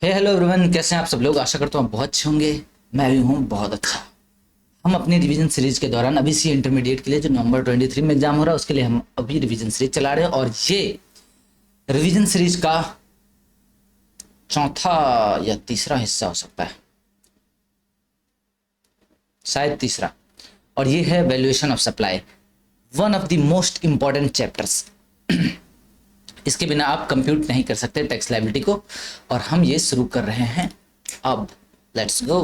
Hello everyone, कैसे हैं आप सब लोग। आशा करता हूँ बहुत अच्छे होंगे। मैं भी हूँ बहुत अच्छा। हम अपनी रिवीजन सीरीज के दौरान अभी सी इंटरमीडिएट के लिए जो नवंबर 23 में एग्जाम हो रहा है उसके लिए हम अभी रिवीजन सीरीज चला रहे हैं और ये रिवीजन सीरीज का चौथा या तीसरा हिस्सा हो सकता है, शायद तीसरा। और ये है valuation of supply, one of the most important chapters. इसके बिना आप कंप्यूट नहीं कर सकते टैक्स लायबिलिटी को। और हम ये शुरू कर रहे हैं अब। Let's go.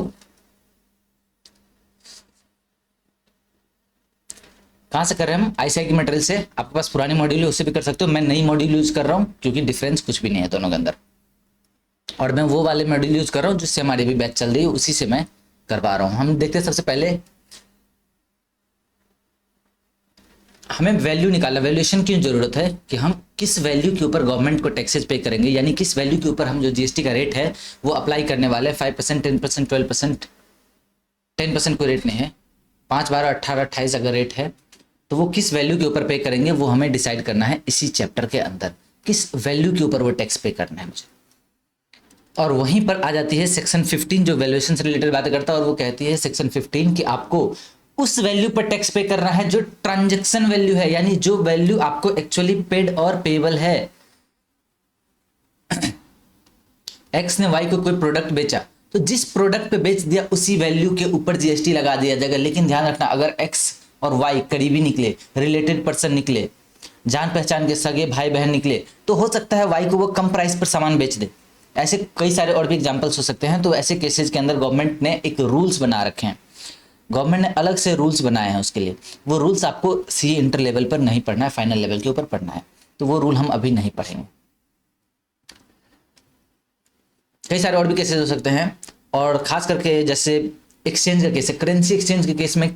कहाँ से कर रहे हैं हम? आईसीआई की मटेरियल से। आपके पास पुरानी मॉड्यूल है उससे भी कर सकते हो। मैं नई मॉड्यूल यूज कर रहा हूँ क्योंकि डिफरेंस कुछ भी नहीं है दोनों के अंदर। और मैं वो वाले मॉड्यूल यूज कर रहा हूँ जिससे हमारी भी बैच चल रही है, उसी से मैं करवा रहा हूँ। हम देखते हैं सबसे पहले हमें वैल्यू निकालना। वैल्यूएशन की जरूरत है कि हम किस वैल्यू के ऊपर गवर्नमेंट को टैक्सेस पे करेंगे, यानी किस वैल्यू के ऊपर हम जो जीएसटी का रेट है वो अप्लाई करने वाले। 5%, 10%, 12%, 10% कोई रेट नहीं है, 5, 12, 18, 28 अगर रेट है तो वो किस वैल्यू के ऊपर पे करेंगे वो हमें डिसाइड करना है इसी चैप्टर के अंदर। किस वैल्यू के ऊपर वो टैक्स पे करना है मुझे। और वहीं पर आ जाती है सेक्शन 15 जो वैल्यूएशन से रिलेटेड बातें करता है, और वो कहती है सेक्शन 15 कि आपको उस वैल्यू पर टैक्स पे करना है जो ट्रांजैक्शन वैल्यू है, यानी जो वैल्यू आपको एक्चुअली पेड और पेबल है। एक्स ने वाई को कोई प्रोडक्ट बेचा तो जिस प्रोडक्ट पे बेच दिया उसी वैल्यू के ऊपर जीएसटी लगा दिया जाएगा। लेकिन ध्यान रखना, अगर एक्स और वाई करीबी निकले, रिलेटेड पर्सन निकले, जान पहचान के सगे भाई बहन निकले, तो हो सकता है वाई को वो कम प्राइस पर सामान बेच दे। ऐसे कई सारे और भी एग्जांपल्स हो सकते हैं। तो ऐसे केसेस के अंदर गवर्नमेंट ने एक रूल्स बना रखे हैं। गवर्नमेंट ने अलग से रूल्स बनाए हैं उसके लिए। वो रूल्स आपको सी इंटर लेवल पर नहीं पढ़ना है, फाइनल लेवल के ऊपर पढ़ना है। तो वो रूल हम अभी नहीं पढ़ेंगे। कई सारे और भी केसेस हो सकते हैं, और खास करके जैसे एक्सचेंज का केस है, करेंसी एक्सचेंज के केस में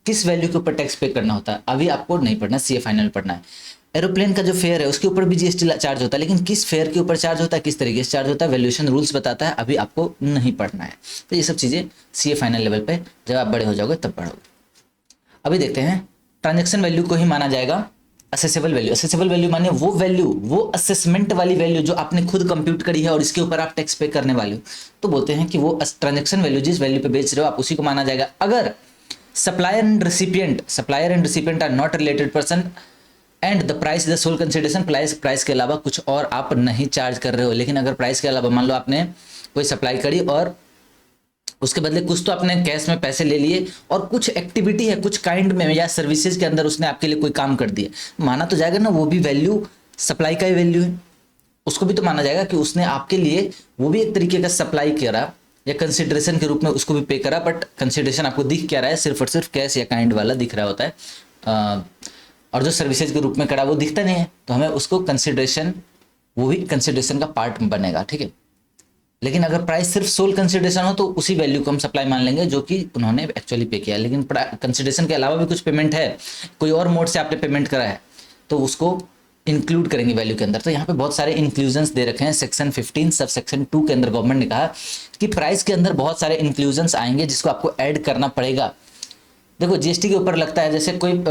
किस वैल्यू के ऊपर टैक्स पे करना होता है अभी आपको नहीं पढ़ना, सीए फाइनल पढ़ना है। एरोप्लेन का जो फेयर है उसके ऊपर भी जीएसटी चार्ज होता है, लेकिन किस फेयर के ऊपर चार्ज होता है, किस तरीके से चार्ज होता है, वैल्यूएशन रूल्स बताता है, अभी आपको नहीं पढ़ना है। तो ये सब चीज़ें सीए फाइनल लेवल पे जब आप बड़े हो जाओगे तब पढ़ोगे। अभी देखते हैं ट्रांजेक्शन वैल्यू को ही माना जाएगा असेसेबल वैल्यू। असेसेबल वैल्यू माने वो वैल्यू, वो असेसमेंट वाली वैल्यू जो आपने खुद कंप्यूट करी है और इसके ऊपर आप टैक्स पे करने वाले हो। तो बोलते हैं कि वो ट्रांजेक्शन वैल्यू जिस वैल्यू पे बेच रहे हो आप उसी को माना जाएगा। अगर supplier and recipient are not related person and the price is the sole consideration, price के अलावा कुछ और आप नहीं चार्ज कर रहे हो। लेकिन अगर प्राइस के अलावा मान लो आपने कोई सप्लाई करी और उसके बदले कुछ तो आपने कैश में पैसे ले लिए, और कुछ एक्टिविटी है, कुछ काइंड में या सर्विसेज के अंदर उसने आपके लिए कोई काम कर दिया, माना तो जाएगा ना, वो भी वैल्यू सप्लाई का ही वैल्यू है। उसको भी तो माना जाएगा कि उसने आपके लिए वो भी एक तरीके का सप्लाई करा या कंसिडरेशन के रूप में उसको भी पे करा। बट कंसिडरेशन आपको दिख क्या रहा है? सिर्फ और सिर्फ कैश या काइंड वाला दिख रहा होता है, और जो सर्विसेज के रूप में करा वो दिखता नहीं है। तो हमें उसको कंसिडरेशन, वो भी कंसिडरेशन का पार्ट बनेगा, ठीक है। लेकिन अगर प्राइस सिर्फ सोल कंसिडरेशन हो तो उसी वैल्यू को हम सप्लाई मान लेंगे जो कि उन्होंने एक्चुअली पे किया। लेकिन कंसिडरेशन के अलावा भी कुछ पेमेंट है, कोई और मोड से आपने पेमेंट करा है, तो उसको इंक्लूड करेंगे वैल्यू के अंदर। तो यहाँ पे बहुत सारे इंक्लूजन्स दे रखे हैं। सेक्शन 15 सब सेक्शन 2 के अंदर गवर्नमेंट ने कहा कि प्राइस के अंदर बहुत सारे इंक्लूजन्स आएंगे जिसको आपको ऐड करना पड़ेगा। देखो जीएसटी के ऊपर लगता है, जैसे कोई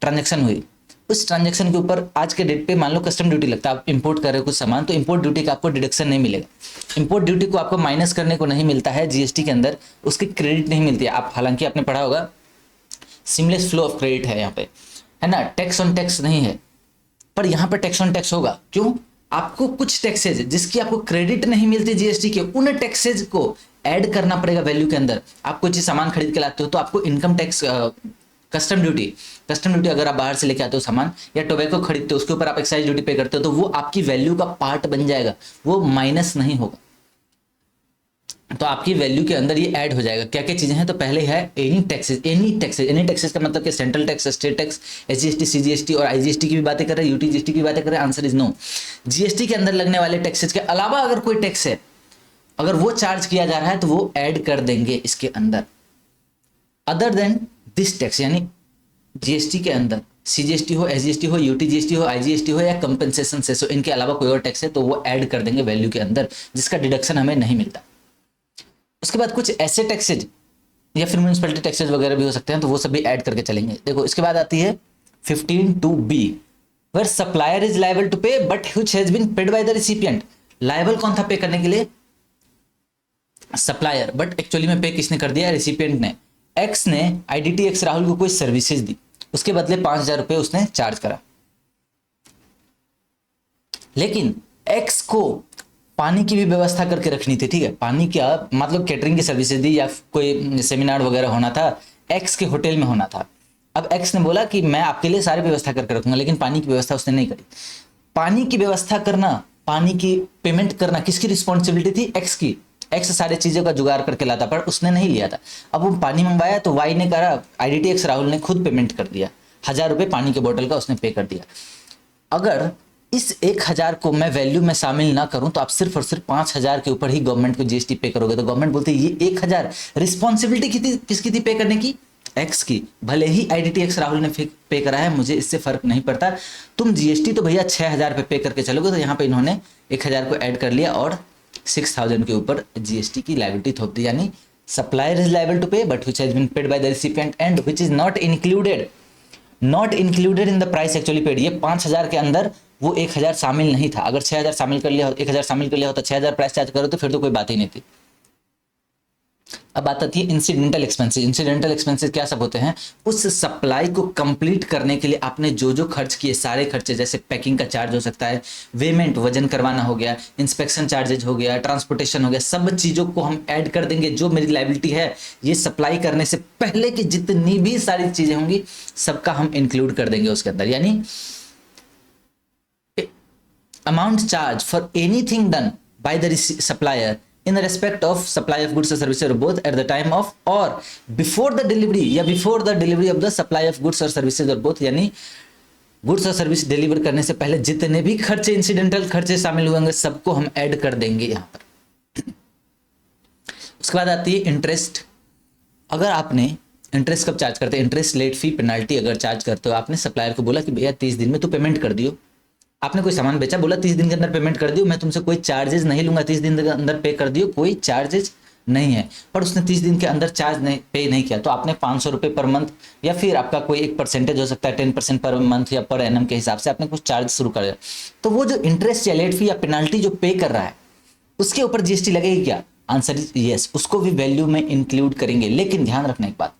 ट्रांजेक्शन हुई, उस ट्रांजेक्शन के ऊपर आज के डेट पे मान लो कस्टम ड्यूटी लगता है। आप इंपोर्ट कर रहे हो कुछ सामान, तो इंपोर्ट ड्यूटी का आपको डिडक्शन नहीं मिलेगा। इंपोर्ट ड्यूटी को आपको माइनस करने को नहीं मिलता है जीएसटी के अंदर, उसकी क्रेडिट नहीं मिलती है। आप हालांकि आपने पढ़ा होगा सीमलेस फ्लो ऑफ क्रेडिट है यहाँ पे, है ना, टैक्स ऑन टैक्स नहीं है, पर यहाँ पर टैक्स ऑन टैक्स होगा। क्यों? आपको कुछ टैक्सेज जिसकी आपको क्रेडिट नहीं मिलती जीएसटी के, उन टैक्सेज को ऐड करना पड़ेगा वैल्यू के अंदर। आप कोई चीज सामान खरीद के लाते हो तो आपको इनकम टैक्स, कस्टम ड्यूटी अगर आप बाहर से लेके आते हो सामान, या टोबैको खरीदते हो उसके ऊपर आप एक्साइज ड्यूटी पे करते हो, तो वो आपकी वैल्यू का पार्ट बन जाएगा, वो माइनस नहीं होगा। तो आपकी वैल्यू के अंदर ये ऐड हो जाएगा। क्या क्या चीजें हैं? तो पहले है एनी टैक्सेस का मतलब कि central tax, state tax, SGST, CGST और आईजीएसटी की भी बातें कर रहे हैं, यूटीजीएसटी की बातें कर रहे हैं। Answer is no. जीएसटी के अंदर लगने वाले टैक्सेस के अलावा अगर कोई टैक्स है, अगर वो चार्ज किया जा रहा है तो वो ऐड कर देंगे इसके अंदर। अदर देन दिस टैक्स, यानी जीएसटी के अंदर सीजीएसटी हो, एसजीएसटी हो, यूटीजीएसटी हो, आईजीएसटी हो या कंपेंसेशन सेस हो, इनके अलावा कोई और टैक्स है तो वो ऐड कर देंगे वैल्यू के अंदर, जिसका डिडक्शन हमें नहीं मिलता। उसके बाद कुछ ऐसे टैक्सेज या फिर म्यूनिसिपैलिटी टैक्सेज वगैरह भी हो सकते हैं, तो वो सब भी ऐड करके चलेंगे। देखो इसके बाद आती है 15(2)(b), where supplier is liable to pay but which has been paid by the recipient. Liable कौन था पे करने के लिए? सप्लायर, बट एक्चुअली में पे किसने कर दिया? रेसिपिएंट ने। एक्स ने IDTX राहुल को कोई सर्विसेज दी, उसके बदले 5,000 रुपये उसने चार्ज करा, लेकिन एक्स को पानी की भी व्यवस्था करके रखनी थी, ठीक है, पानी क्या मतलब कैटरिंग की सर्विसेज दी या कोई सेमिनार वगैरह होना था, एक्स के होटल में होना था। अब एक्स ने बोला कि मैं आपके लिए सारी व्यवस्था करके रखूंगा, लेकिन पानी की व्यवस्था उसने नहीं करी। पानी की व्यवस्था करना, पानी की पेमेंट करना किसकी रिस्पॉन्सिबिलिटी थी? एक्स की। एक्स सारी चीजों का जुगाड़ करके लाता, पर उसने नहीं लिया था। अब वो पानी मंगवाया तो वाई ने करा, IDTX राहुल ने खुद पेमेंट कर दिया, 1,000 रुपये पानी के बोतल का उसने पे कर दिया। अगर इस 1,000 को मैं वैल्यू में शामिल ना करूं तो आप सिर्फ और सिर्फ 5,000 के ऊपर ही गवर्नमेंट को GST पे करोगे, तो गवर्नमेंट बोलती है ये 1,000 रिस्पॉन्सिबिलिटी किसकी थी पे करने की? एक्स की। भले ही IDTX राहुल ने पे करा है, मुझे इससे फर्क नहीं पड़ता, तुम GST तो भैया 6,000 पे करके चलोगे। तो यहाँ पे इन्होंने 1,000 को ऐड कर लिया और 6,000 के ऊपर GST की लायबिलिटी थोप दी, यानी supplier is liable to pay but which has been paid by the recipient and which is not included in the price actually paid. ये 5,000 के अंदर वो 1,000 शामिल नहीं था। अगर 6,000 शामिल कर लिया, 1,000 शामिल कर लिया होता, 6,000 प्राइस चार्ज करो तो फिर तो कोई बात ही नहीं थी। अब बात आती है इंसिडेंटल एक्सपेंसेस। इंसिडेंटल एक्सपेंसेस क्या सब होते हैं? उस सप्लाई को कंप्लीट करने के लिए आपने जो जो खर्च किए, सारे खर्चे, जैसे पैकिंग का चार्ज हो सकता है, वेमेंट वजन करवाना हो गया, इंस्पेक्शन चार्जेज हो गया, ट्रांसपोर्टेशन हो गया, सब चीजों को हम ऐड कर देंगे। जो मेरी लायबिलिटी है ये सप्लाई करने से पहले की जितनी भी सारी चीजें होंगी सबका हम इंक्लूड कर देंगे उसके अंदर, यानी amount charged for anything done by the supplier in the respect of supply of goods or services or both at the time of or before the delivery या before the delivery of the supply of goods or services or both, यानी goods और service deliver करने से पहले जितने भी खर्चे, incidental खर्चे शामिल हुएंगे सबको हम ऐड कर देंगे यहाँ पर। उसके बाद आती है इंटरेस्ट। अगर आपने इंटरेस्ट कब चार्ज करते हैं? इंटरेस्ट, लेट फी, पेनाल्टी अगर चार्ज करते हो, आपने सप्लायर को बोला कि भैया 30 दिन में तो पेमेंट कर दियो, आपने कोई सामान बेचा, बोला 30 दिन के अंदर पेमेंट कर दियो, मैं तुमसे कोई चार्जेस नहीं लूंगा, 30 दिन के अंदर पे कर दियो, कोई चार्जेस नहीं है, पर उसने 30 दिन के अंदर चार्ज नहीं पे नहीं किया, तो आपने 500 रुपये पर मंथ या फिर आपका कोई एक परसेंटेज हो सकता है 10% पर मंथ या पर एनम के हिसाब से आपने कुछ चार्ज शुरू कर दिया, तो वो जो इंटरेस्ट या लेट फी या पेनाल्टी जो पे कर रहा है उसके ऊपर GST लगेगी क्या? आंसर इज यस, उसको भी वैल्यू में इंक्लूड करेंगे। लेकिन ध्यान रखना एक बात,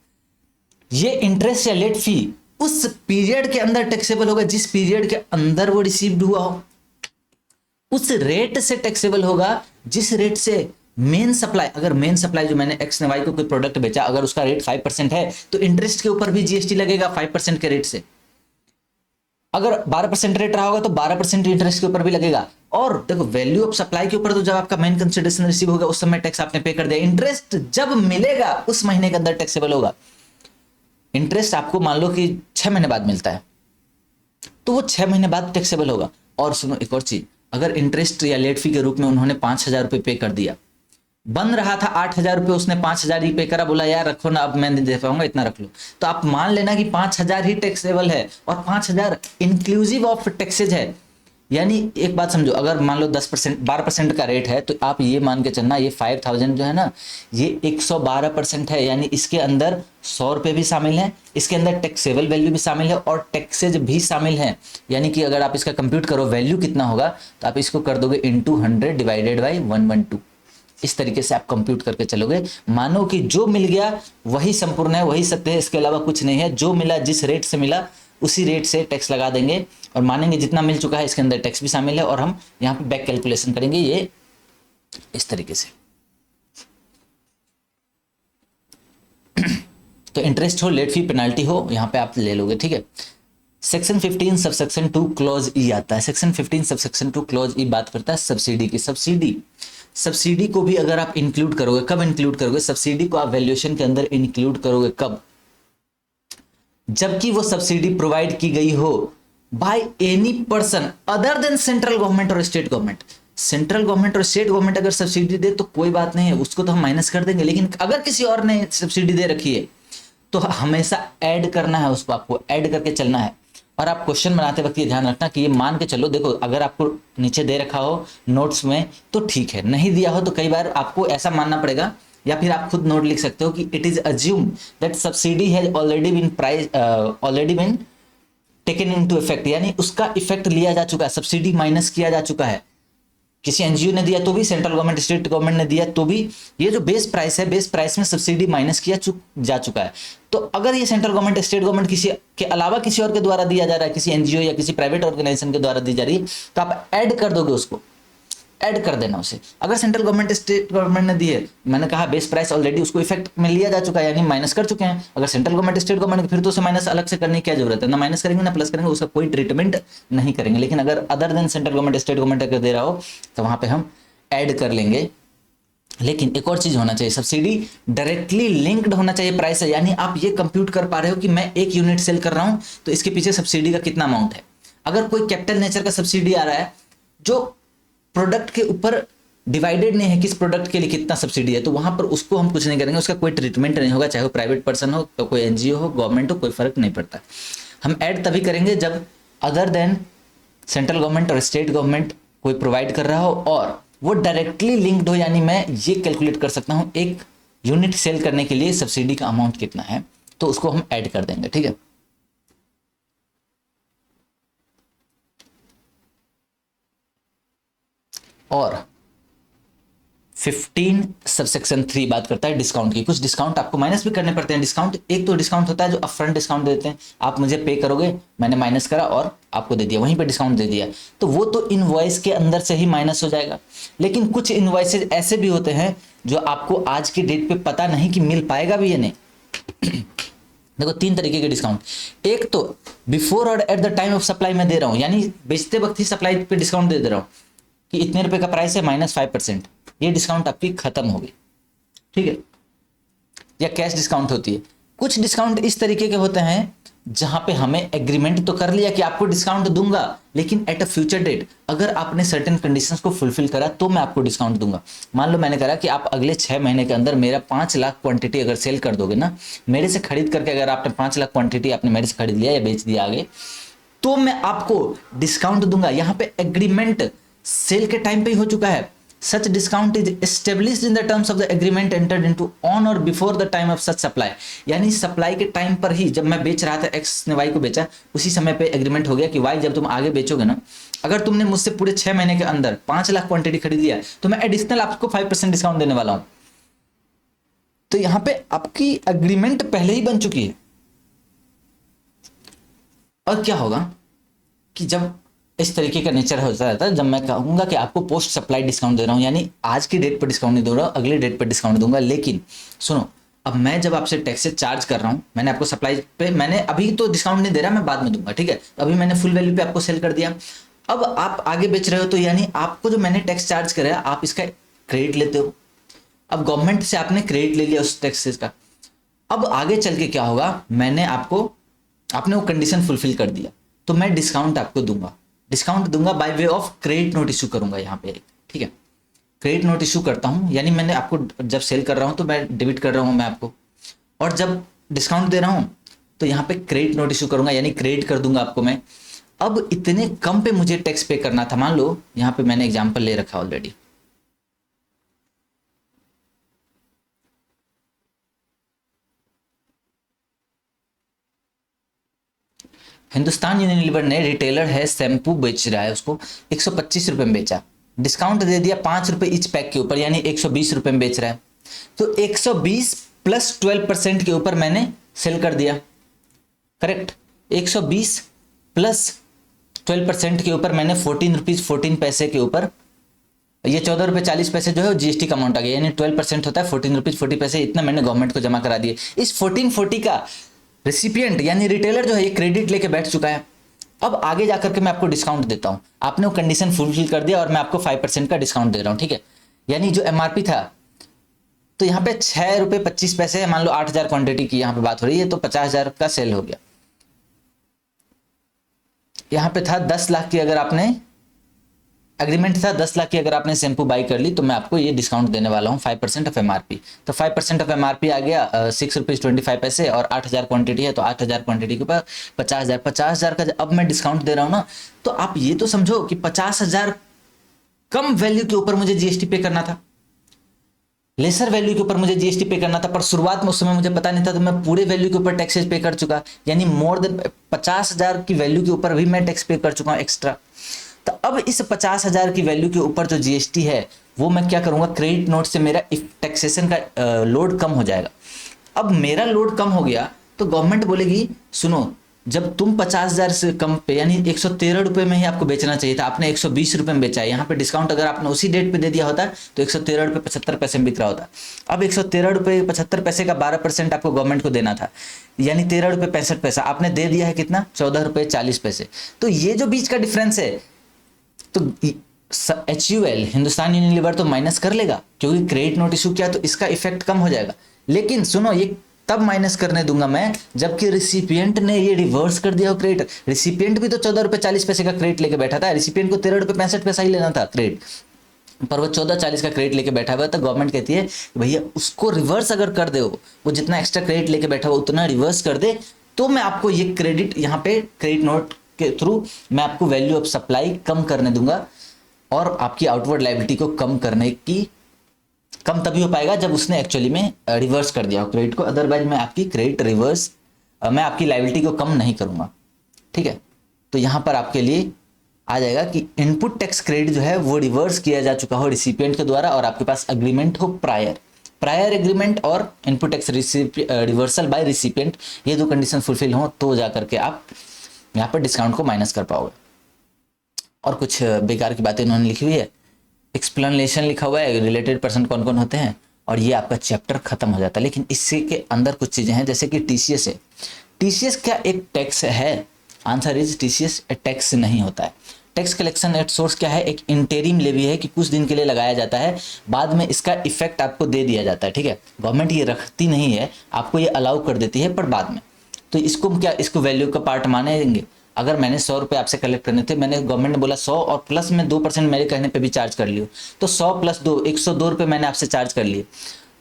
ये इंटरेस्ट या लेट फी उस पीरियड के अंदर टैक्सेबल होगा जिस पीरियड के अंदर वो रिसीव्ड हुआ हो, उस रेट से टैक्सेबल होगा जिस रेट से मेन सप्लाई, अगर मेन सप्लाई जो मैंने एक्स ने वाई को कोई प्रोडक्ट बेचा, अगर उसका रेट 5% है तो इंटरेस्ट के ऊपर भी GST लगेगा 5% के रेट से। अगर 12% रेट रहा होगा तो 12% इंटरेस्ट के ऊपर भी लगेगा। और देखो वैल्यू ऑफ सप्लाई के ऊपर तो जब आपका मेन कंसिडरेशन रिसीव होगा उस समय टैक्स आपने पे कर दिया, इंटरेस्ट जब मिलेगा उस महीने के अंदर टैक्सेबल होगा। इंटरेस्ट आपको मान लो कि 6 महीने बाद मिलता है तो वो 6 महीने बाद टैक्सेबल होगा। और सुनो एक और चीज, अगर इंटरेस्ट या लेट फी के रूप में उन्होंने 5,000 रुपये पे कर दिया, बन रहा था 8,000 रुपये, उसने 5,000 ही पे करा, बोला यार रखो ना, अब मैं नहीं दे पाऊंगा, इतना रख लो, तो आप मान लेना कि 5,000 ही टैक्सेबल है और 5,000 इंक्लूसिव ऑफ टैक्सेज है। यानी एक बात समझो, अगर मान लो 10% 12% का रेट है तो आप ये मान के चलना ये 5,000 जो है ना ये 112% है, यानी इसके अंदर 100 रुपये भी शामिल हैं, इसके अंदर टैक्सेबल वैल्यू भी शामिल है और टैक्सेज भी शामिल हैं। यानी कि अगर आप इसका कंप्यूट करो वैल्यू कितना होगा तो आप इसको कर दोगे इंटू 100 डिवाइडेड बाई 112। इस तरीके से आप कंप्यूट करके चलोगे। मानो कि जो मिल गया वही संपूर्ण है, वही सत्य है, इसके अलावा कुछ नहीं है। जो मिला, जिस रेट से मिला उसी रेट से टैक्स लगा देंगे और मानेंगे जितना मिल चुका है इसके अंदर टैक्स भी शामिल है, और हम यहाँ पे बैक कैलकुलेशन करेंगे ये इस तरीके से। तो इंटरेस्ट हो, लेट फी, पेनाल्टी हो, यहाँ पे आप ले लोगे, ठीक है। सेक्शन 15 सबसेक्शन 2 क्लॉज ई आता है। सेक्शन 15 सबसेक्शन 2 क्लॉज ई बात करता है सब्सिडी की। सब्सिडी को भी अगर आप इंक्लूड करोगे, कब इंक्लूड करोगे? सब्सिडी को आप वैल्यूएशन के अंदर इंक्लूड करोगे कब? जबकि वो सब्सिडी प्रोवाइड की गई हो by any person other than central government और स्टेट गवर्नमेंट। सेंट्रल गवर्नमेंट और स्टेट गवर्नमेंट अगर सब्सिडी दे तो कोई बात नहीं है, उसको तो हम माइनस कर देंगे, लेकिन अगर किसी और ने सब्सिडी दे रखी है तो हमेशा ऐड करना है, उसको आपको ऐड करके चलना है। और आप क्वेश्चन बनाते वक्त ये ध्यान रखना कि ये मान के चलो, देखो अगर आपको नीचे दे रखा हो नोट्स में तो ठीक है, नहीं दिया हो तो कई बार आपको ऐसा मानना पड़ेगा, या फिर आप खुद नोट लिख सकते हो कि it is assume that subsidy has already been taken into effect, यानी उसका इफेक्ट लिया जा चुका है, सब्सिडी माइनस किया जा चुका है। किसी एनजीओ ने दिया तो भी, सेंट्रल गवर्नमेंट स्टेट गवर्नमेंट ने दिया तो भी, ये जो बेस प्राइस है, बेस प्राइस में सब्सिडी माइनस किया जा चुका है। तो अगर ये सेंट्रल गवर्नमेंट स्टेट गवर्नमेंट किसी के अलावा किसी और के द्वारा दिया जा रहा है, किसी एनजीओ या किसी प्राइवेट ऑर्गेनाइजेशन के द्वारा दी जा रही है, तो आप ऐड कर दोगे, उसको ऐड कर देना उसे। अगर सेंट्रल गवर्नमेंट स्टेट गवर्नमेंट ने दी है, मैंने कहा बेस प्राइस ऑलरेडी उसको इफेक्ट में लिया जा चुका है, यानी माइनस कर चुके हैं। अगर सेंट्रल गवर्नमेंट स्टेट गवर्नमेंट, फिर तो उसे माइनस अलग से करने की क्या जरूरत है, ना माइनस करेंगे ना प्लस करेंगे, उसका कोई ट्रीटमेंट नहीं करेंगे। लेकिन अगर other than central government state government अगर दे रहा हो तो वहां पे हम ऐड कर लेंगे। लेकिन एक और चीज होना चाहिए, सब्सिडी डायरेक्टली लिंक्ड होना चाहिए प्राइस से, यानी आप ये कंप्यूट कर पा रहे हो कि मैं 1 यूनिट सेल कर रहा हूं तो इसके पीछे सब्सिडी का कितना अमाउंट है। अगर कोई कैपिटल नेचर का सब्सिडी आ रहा है जो प्रोडक्ट के ऊपर डिवाइडेड नहीं है, किस प्रोडक्ट के लिए कितना सब्सिडी है, तो वहां पर उसको हम कुछ नहीं करेंगे, उसका कोई ट्रीटमेंट नहीं होगा, चाहे वो प्राइवेट पर्सन हो, तो कोई एनजीओ हो, गवर्नमेंट हो, कोई फर्क नहीं पड़ता। हम ऐड तभी करेंगे जब अदर देन सेंट्रल गवर्नमेंट और स्टेट गवर्नमेंट कोई प्रोवाइड कर रहा हो और वो डायरेक्टली लिंक्ड हो, यानी मैं ये कैलकुलेट कर सकता हूं एक यूनिट सेल करने के लिए सब्सिडी का अमाउंट कितना है, तो उसको हम ऐड कर देंगे। ठीक है, और 15 सबसेक्शन 3 बात करता है डिस्काउंट की। कुछ डिस्काउंट आपको माइनस भी करने पड़ते हैं। डिस्काउंट, एक तो डिस्काउंट होता है जो अपफ्रंट डिस्काउंट देते हैं, आप मुझे पे करोगे, मैंने माइनस करा और आपको दे दिया, वहीं पे डिस्काउंट दे दिया, तो वो तो इनवॉइस के अंदर से ही माइनस हो जाएगा। लेकिन कुछ इनवॉइसेज ऐसे भी होते हैं जो आपको आज की डेट पे पता नहीं कि मिल पाएगा भी या नहीं। देखो 3 तरीके के डिस्काउंट, एक तो बिफोर और at the time of supply में दे रहा हूं, यानी बेचते वक्त ही सप्लाई पे डिस्काउंट दे दे रहा हूं कि इतने रुपए का प्राइस है, -5%, ये डिस्काउंट आपकी खत्म होगी। ठीक है, या कैश डिस्काउंट होती है। कुछ डिस्काउंट इस तरीके के होते हैं जहां पे हमें एग्रीमेंट तो कर लिया कि आपको डिस्काउंट दूंगा, लेकिन एट अ फ्यूचर डेट अगर आपने सर्टेन कंडीशंस को फुलफिल करा तो मैं आपको डिस्काउंट दूंगा। मान लो मैंने करा कि आप अगले 6 महीने के अंदर मेरा 5 लाख क्वांटिटी अगर सेल कर दोगे ना, मेरे से खरीद करके, अगर आपने 5 लाख क्वांटिटी आपने मेरे से खरीद लिया या बेच दिया आगे, तो मैं आपको डिस्काउंट दूंगा। यहाँ पे एग्रीमेंट सेल के टाइम पे ही हो चुका है। Such discount is established in the terms of the agreement entered into on or before the time of such supply, यानी सप्लाई के टाइम पर ही, जब मैं बेच रहा था, एक्स ने वाई को बेचा, उसी समय पे एग्रीमेंट हो गया कि वाई जब तुम आगे बेचोगे ना, अगर तुमने मुझसे पूरे 6 महीने के अंदर 5 लाख क्वांटिटी खरीद लिया तो मैं एडिशनल आपको 5% डिस्काउंट देने वाला हूं। तो यहां पे आपकी एग्रीमेंट पहले ही बन चुकी है। और क्या होगा कि जब इस तरीके का नेचर हो जाता है, जब मैं कहूंगा कि आपको पोस्ट सप्लाई डिस्काउंट दे रहा हूं, यानी आज की डेट पर डिस्काउंट नहीं दे रहा हूं, अगले डेट पर डिस्काउंट दूंगा। लेकिन सुनो, अब मैं जब आपसे टैक्स से चार्ज कर रहा हूं, मैंने आपको सप्लाई पे, मैंने अभी तो डिस्काउंट नहीं दे रहा, मैं बाद में दूंगा। ठीक है, अभी मैंने फुल वैल्यू पे आपको सेल कर दिया, अब आप आगे बेच रहे हो, तो यानी आपको जो मैंने टैक्स चार्ज कराया आप इसका क्रेडिट लेते हो। अब गवर्नमेंट से आपने क्रेडिट ले लिया उस टैक्सेस का। अब आगे चल के क्या होगा, आपने वो कंडीशन फुलफिल कर दिया तो मैं डिस्काउंट आपको दूंगा। डिस्काउंट दूंगा by way of credit note issue करूंगा यहाँ पे। ठीक है, क्रेडिट नोट इशू करता हूँ, यानी मैंने आपको जब सेल कर रहा हूँ तो मैं डेबिट कर रहा हूँ मैं आपको, और जब डिस्काउंट दे रहा हूँ तो यहाँ पे क्रेडिट नोट इशू करूंगा, यानी क्रेडिट कर दूंगा आपको मैं। अब इतने कम पे मुझे टैक्स पे करना था, मान लो यहाँ पे मैंने एग्जाम्पल ले रखा ऑलरेडी, हिंदुस्तान यूनिलीवर ने, रिटेलर है, शैम्पू बेच रहा है, उसको 125 रुपए में बेचा, डिस्काउंट दे दिया 5 रुपए इच पैक के ऊपर, यानी 120 रुपए में बेच रहा है, तो 120 प्लस 12% के ऊपर मैंने सेल कर दिया। करेक्ट, 120 प्लस 12% के ऊपर मैंने 14 रुपीज 14 पैसे के ऊपर, ये 14 रुपये 40 पैसे जो है जीएसटी का अमाउंट आ गया, यानी 12% होता है 14 रुपीज 40 पैसे, इतना मैंने गवर्नमेंट को जमा करा दिए। इस 1440 का रेसिपिएंट यानी रिटेलर जो है ये क्रेडिट लेके बैठ चुका है। अब आगे जाकर के मैं आपको डिस्काउंट देता हूं, आपने वो कंडीशन फुलफिल कर दिया और मैं आपको 5% का डिस्काउंट दे रहा हूं। ठीक है, यानी जो एमआरपी था, तो यहाँ पे 6 रुपये 25 पैसे है, मान लो 8000 क्वांटिटी की यहाँ पे बात हो रही है, तो 50,000 का सेल हो गया। यहाँ पे था 10 लाख की, अगर आपने एग्रीमेंट था 10 लाख की, अगर आपने शैम्पू बाई कर ली तो मैं आपको ये डिस्काउंट देने वाला हूँ 5% ऑफ एमआरपी। तो 5% ऑफ एमआरपी आ गया 6 रुपीज 25 पैसे, और 8000 क्वांटिटी है तो 8000 क्वांटिटी के ऊपर 50,000 का अब मैं डिस्काउंट दे रहा हूँ ना, तो आप ये तो समझो कि 50,000 कम वैल्यू के ऊपर मुझे जीएसटी पे करना था, लेसर वैल्यू के ऊपर मुझे जीएसटी पे करना था, पर शुरुआत में उस समय मुझे पता नहीं था, तो मैं पूरे वैल्यू के ऊपर टैक्सेस पे कर चुका, यानी मोर देन 50,000 की वैल्यू के ऊपर भी मैं टैक्स पे कर चुका हूँ एक्स्ट्रा। तो अब इस 50,000 की वैल्यू के ऊपर जो जीएसटी है वो मैं क्या करूंगा, क्रेडिट नोट से मेरा टैक्सेशन का लोड कम हो जाएगा। अब मेरा लोड कम हो गया तो गवर्नमेंट बोलेगी सुनो, जब तुम 50,000 से कम पे यानी 113 रुपये में ही आपको बेचना चाहिए था, आपने 120 रुपये में बेचा है। यहाँ पे डिस्काउंट अगर आपने उसी डेट पे दे दिया होता तो 113 रुपये 75 पैसे में बिक रहा होता। अब 113 रुपये 75 पैसे का 12% आपको गवर्नमेंट को देना था, यानी 13 रुपये 65 पैसा आपने दे दिया है, कितना 14 रुपये 40 पैसे। तो ये जो बीच का डिफरेंस है तो HUL हिंदुस्तान यूनिलीवर तो माइनस कर लेगा, क्योंकि क्रेडिट नोट इशू किया तो इसका इफेक्ट कम हो जाएगा। लेकिन सुनो, ये तब माइनस करने दूंगा मैं जबकि रिसिपिएंट ने ये रिवर्स कर दिया हो क्रेडिट। रिसिपिएंट भी तो 14 रुपये 40 पैसे का क्रेडिट लेके बैठा था, रिसिपिएंट को 13 रुपये 65 पैसा ही लेना था क्रेडिट, पर वो 14.40 का क्रेडिट लेके बैठा हुआ है। तो गवर्नमेंट कहती है भैया उसको रिवर्स अगर कर दे, वो जितना एक्स्ट्रा क्रेडिट लेके बैठा हुआ उतना रिवर्स कर दे, तो मैं आपको ये क्रेडिट यहाँ पे क्रेडिट नोट के थ्रू मैं आपको वैल्यू ऑफ सप्लाई कम करने दूंगा, और आपकी आउटवर्ड लायबिलिटी को कम करने की कम तभी हो पाएगा जब उसने एक्चुअली में रिवर्स कर दिया हो क्रेडिट को। अदरवाइज मैं आपकी क्रेडिट रिवर्स मैं आपकी लायबिलिटी को कम नहीं करूंगा, ठीक है। तो यहाँ पर आपके लिए आ जाएगा कि इनपुट टैक्स क्रेडिट जो है वो रिवर्स किया जा चुका हो रिसिपिएंट के द्वारा, और आपके पास अग्रीमेंट हो प्रायर एग्रीमेंट और input tax reversal by recipient, ये दो कंडीशन फुलफिल हो तो जा करके आप यहाँ पर डिस्काउंट को माइनस कर पाओगे। और कुछ बेकार की बातें इन्होंने लिखी हुई है, एक्सप्लेनेशन लिखा हुआ है, रिलेटेड पर्सन कौन कौन होते हैं, और ये आपका चैप्टर खत्म हो जाता है। लेकिन इससे के अंदर कुछ चीजें हैं, जैसे कि टीसीएस है। टीसीएस क्या एक टैक्स है? आंसर इज टीसीएस टैक्स नहीं होता है। टैक्स कलेक्शन एट सोर्स क्या है? एक इंटेरिम लेवी है कि कुछ दिन के लिए लगाया जाता है, बाद में इसका इफेक्ट आपको दे दिया जाता है, ठीक है। गवर्नमेंट ये रखती नहीं है, आपको ये अलाउ कर देती है, पर बाद में। तो इसको क्या, इसको वैल्यू का पार्ट मानेंगे? अगर मैंने 100 रुपये आपसे कलेक्ट करने थे, मैंने गवर्नमेंट ने बोला 100 और प्लस में 2% मेरे कहने पे भी चार्ज कर लियो, तो 100 + 2 102 रुपये मैंने आपसे चार्ज कर लिए।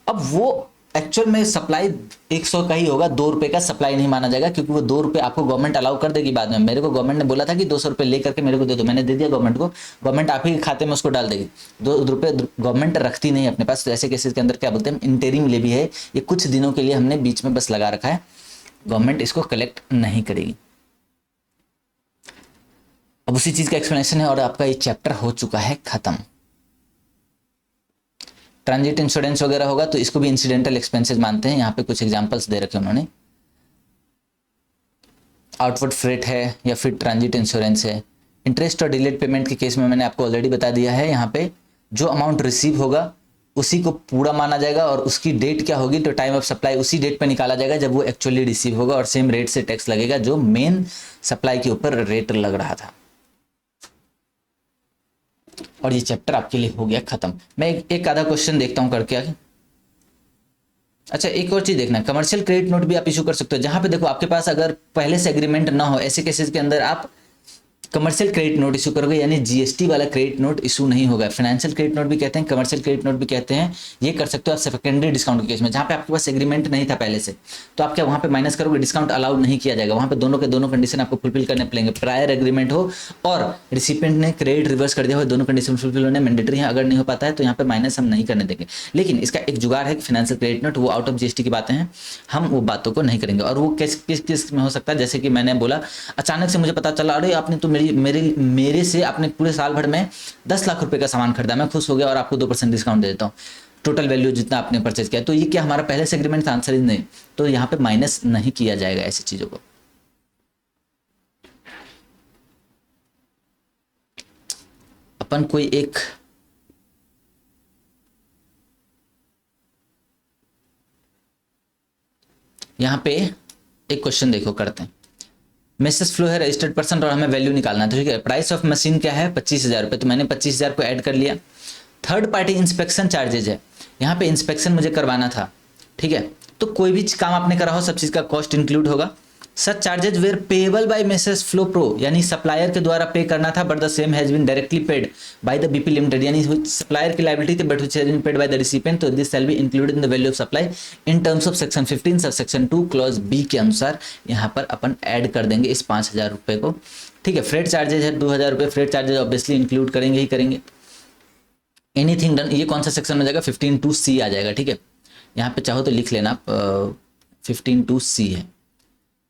अब वो एक्चुअल में सप्लाई 100 का ही होगा, 2 रुपये का सप्लाई नहीं माना जाएगा, क्योंकि वो 2 रुपये आपको गवर्नमेंट अलाउ कर देगी बाद में। मेरे को गवर्नमेंट ने बोला था कि 200 रुपये ले करके मेरे को दे दो, मैंने दे दिया गवर्नमेंट को, गवर्नमेंट आप ही के खाते में उसको डाल देगी। 2 रुपये गवर्नमेंट रखती नहीं अपने पास। तो ऐसे केसेस के अंदर क्या बोलते हैं, इंटेरिम लेवी है, ये कुछ दिनों के लिए हमने बीच में बस लगा रखा है, गवर्नमेंट इसको कलेक्ट नहीं करेगी। अब उसी चीज का एक्सप्लेनेशन है और आपका ये चैप्टर हो चुका है खत्म। ट्रांजिट इंश्योरेंस वगैरह होगा तो इसको भी इंसिडेंटल एक्सपेंसेस मानते हैं। यहाँ पे कुछ एग्जांपल्स दे रखे उन्होंने, आउटवर्ड फ्रेट है या फिर ट्रांजिट इंश्योरेंस है। इंटरेस्ट और डिलेड पेमेंट के केस में मैंने आपको ऑलरेडी बता दिया है, यहाँ पे जो अमाउंट रिसीव होगा उसी को पूरा माना जाएगा, और उसकी डेट क्या होगी, तो टाइम ऑफ सप्लाई उसी डेट पे निकाला जाएगा जब वो एक्चुअली रिसीव होगा, और सेम रेट से टैक्स लगेगा जो मेन सप्लाई के ऊपर रेट लग रहा था। और ये चैप्टर आपके लिए हो गया खत्म। मैं एक आधा क्वेश्चन देखता हूं करके आगे। अच्छा, एक और चीज देखना, कमर्शियल क्रेडिट नोट भी आप इशू कर सकते हो, जहां पे देखो आपके पास अगर पहले से एग्रीमेंट ना हो, ऐसे केसेस के अंदर आप कमर्शियल क्रेडिट नोट इशू करोगे, यानी जीएसटी वाला क्रेडिट नोट इशू नहीं होगा। फाइनेंशियल क्रेडिट नोट भी कहते हैं, कमर्शियल क्रेडिट नोट भी कहते हैं। ये कर सकते हो आप सेकेंडरी डिस्काउंट के केस में, जहाँ पे आपके पास एग्रीमेंट नहीं था पहले से, तो आप क्या वहाँ पे माइनस करोगे, डिस्काउंट अलाउड नहीं किया जाएगा। वहाँ पे दोनों के दोनों कंडीशन आपको फुलफिल करने पड़ेंगे, प्रायर एग्रीमेंट हो और रिसिपिएंट ने क्रेडिट रिवर्स कर दिया हो, दोनों कंडीशन फुलफिल होने मैंडेटरी है। अगर नहीं हो पाता है तो यहाँ पे माइनस हम नहीं करने देंगे। लेकिन इसका एक जुगाड़ है कि फाइनेंशियल क्रेडिट नोट वो आउट ऑफ जीएसटी की बातें हैं, हम वो बातों को नहीं करेंगे। और वो किस में हो सकता है, जैसे कि मैंने बोला अचानक से मुझे पता चला, अरे आपने तो मेरे से आपने पूरे साल भर में 10 लाख रुपए का सामान खरीदा, मैं खुश हो गया और आपको 2% डिस्काउंट दे देता हूँ टोटल वैल्यू जितना आपने परचेज किया। तो ये क्या हमारा पहले से एग्रीमेंट था? आंसर इज नहीं। तो यहाँ पे माइनस नहीं किया जाएगा ऐसी चीजों को। अपन कोई एक यहाँ पे एक क्वेश्चन देखो करते हैं। मैसेज फ्लो है रजिस्टर्ड पर्सन और हमें वैल्यू निकालना है, ठीक है। प्राइस ऑफ मशीन क्या है? 25,000 रुपये, तो मैंने 25,000 को ऐड कर लिया। थर्ड पार्टी इंस्पेक्शन चार्जेज है, यहाँ पे इंस्पेक्शन मुझे करवाना था, ठीक है। तो कोई भी काम आपने करा हो सब चीज़ का कॉस्ट इंक्लूड होगा। Such charges were payable by messrs Flow Pro, यानी सप्लायर के द्वारा पे करना था, but the same has been directly paid by the BP limited, यानी सप्लायर की लायबिलिटी थी but which has been paid by the recipient, तो this shall be included in the value of supply in terms of section 15 sub section 2 clause B के अनुसार। यहाँ पर अपन add कर देंगे इस 5,000 रुपये को, ठीक है। फ्रेट चार्जेज है 2,000 रुपये, फ्रेट चार्जेज ऑब्वियसली इंक्लूड करेंगे ही करेंगे। एनीथिंग डन, ये कौन सा सेक्शन में जाएगा? 15(2)(c) आ जाएगा, ठीक है। यहाँ पे चाहो तो लिख लेना 15(2)(c) है।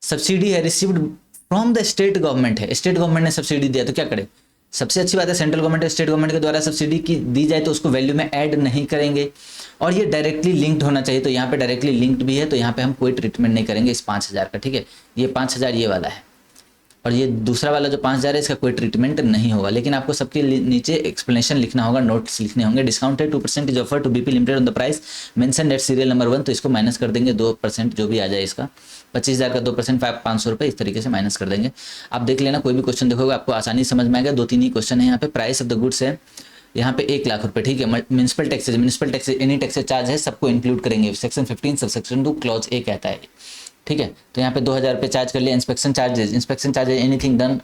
सब्सिडी है received from the state government है, स्टेट गवर्नमेंट ने सब्सिडी दिया तो क्या करें? सबसे अच्छी बात है सेंट्रल गवर्नमेंट स्टेट गवर्नमेंट के द्वारा सब्सिडी की दी जाए तो उसको वैल्यू में ऐड नहीं करेंगे, और ये डायरेक्टली लिंक्ड होना चाहिए। तो यहाँ पे डायरेक्टली लिंक्ड भी है, तो यहाँ पे हम कोई ट्रीटमेंट नहीं करेंगे इस 5,000 का, ठीक है। ये 5,000 ये वाला है, और ये दूसरा वाला जो 5,000 है इसका कोई ट्रीटमेंट नहीं होगा। लेकिन आपको सबके नीचे एक्सप्लेनेशन लिखना होगा, नोट्स लिखने होंगे। डिस्काउंट है 2% is offer to BP limited on the price mention at serial number 1, तो इसको माइनस कर देंगे 2% जो भी आ जाए इसका। 25,000 का 2% 500 रुपये, इस तरीके से माइनस कर देंगे। आप देख लेना, कोई भी क्वेश्चन देखोगे आपको आसानी समझ में आएगा। 2-3 ही क्वेश्चन है यहाँ पे। प्राइस ऑफ द गुड्स है यहाँ पे 1 लाख रुपए, ठीक है। Municipal taxes any taxes charge है सबको इंक्लूड करेंगे। Section 15 sub section 2 clause A कहता है, ठीक है। तो यहाँ पे 2,000 रुपये चार्ज कर लिया। Inspection charges anything done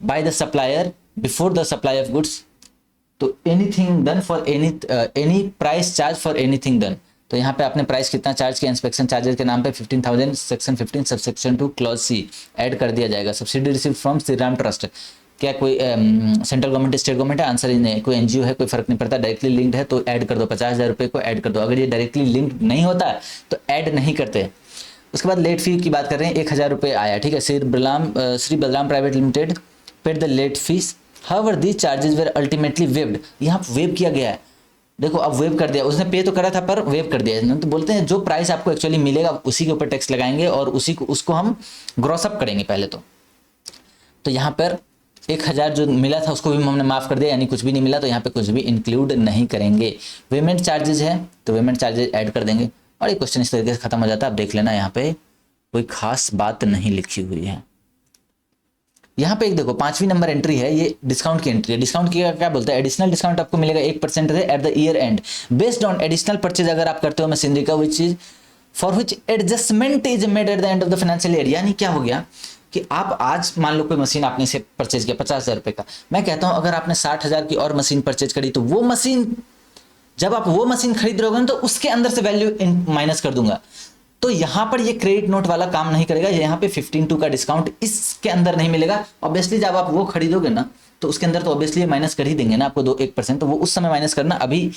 by the supplier before the supply of goods, तो anything done for any price charge for anything done. तो यहाँ पे आपने प्राइस कितना चार्ज किया इंस्पेक्शन चार्जेस के नाम पे 15,000, section 15 sub section 2 clause C add कर दिया जाएगा। Subsidy receive from Shri Ram trust, क्या कोई सेंट्रल गवर्नमेंट स्टेट गवर्नमेंट है? आंसर ही नहीं है। कोई एनजीओ है? कोई फर्क नहीं पड़ता। डायरेक्टली लिंक्ड है तो ऐड कर दो, 50,000 रुपये को ऐड कर दो। अगर ये डायरेक्टली लिंक्ड नहीं होता तो ऐड नहीं करते। उसके बाद लेट फी की बात कर रहे हैं, 1,000 रुपये आया, ठीक है। Shri Balram private limited paid the late fees, however these charges were ultimately waived. यहाँ वेव किया गया है, देखो अब वेव कर दिया। उसने पे तो करा था पर वेव कर दिया। तो बोलते हैं जो प्राइस आपको एक्चुअली मिलेगा उसी के ऊपर टैक्स लगाएंगे और उसको हम ग्रॉस अप करेंगे पहले तो यहाँ पर 1,000 जो मिला था उसको भी हमने माफ कर दिया, यानी कुछ भी नहीं मिला तो यहाँ पे कुछ भी इंक्लूड नहीं करेंगे। पेमेंट चार्जेस है तो पेमेंट चार्जेस ऐड कर देंगे और ये क्वेश्चन इस तरीके से खत्म हो जाता है। आप देख लेना, यहाँ पे कोई खास बात नहीं लिखी हुई है। यहाँ पे एक देखो 5वीं नंबर एंट्री है, ये डिस्काउंट की एंट्री है। डिस्काउंट की क्या बोलता है? एडिशनल डिस्काउंट आपको मिलेगा 1% at the year and based on additional purchase अगर आप करते हो मशीनरी का which is for which adjustment is made at the end of the financial year. यानी क्या हो गया कि आप आज मान लो कोई मशीन आपने से परचेज किया 50,000 रुपये का, मैं कहता हूं अगर आपने 60,000 की और मशीन परचेज करी तो वो मशीन जब आप वो मशीन खरीद रहे होगे तो उसके अंदर से वैल्यू माइनस कर दूंगा। तो यहां पर ये क्रेडिट नोट वाला काम नहीं करेगा। यहाँ पे 15% का डिस्काउंट इसके अंदर नहीं मिलेगा। ऑब्वियसली जब आप वो खरीदोगे ना तो उसके अंदर तो ऑब्वियसली माइनस कर ही देंगे ना आपको 1%, तो वो उस समय माइनस करना, अभी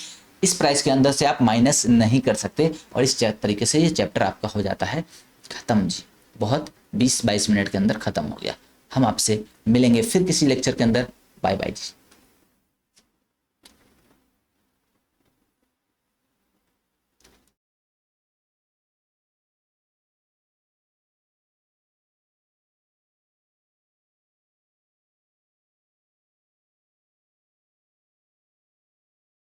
इस प्राइस के अंदर से आप माइनस नहीं कर सकते। और इस तरीके से ये चैप्टर आपका हो जाता है खत्म जी। बहुत 20-22 मिनट के अंदर खत्म हो गया। हम आपसे मिलेंगे फिर किसी लेक्चर के अंदर। बाय बाय जी।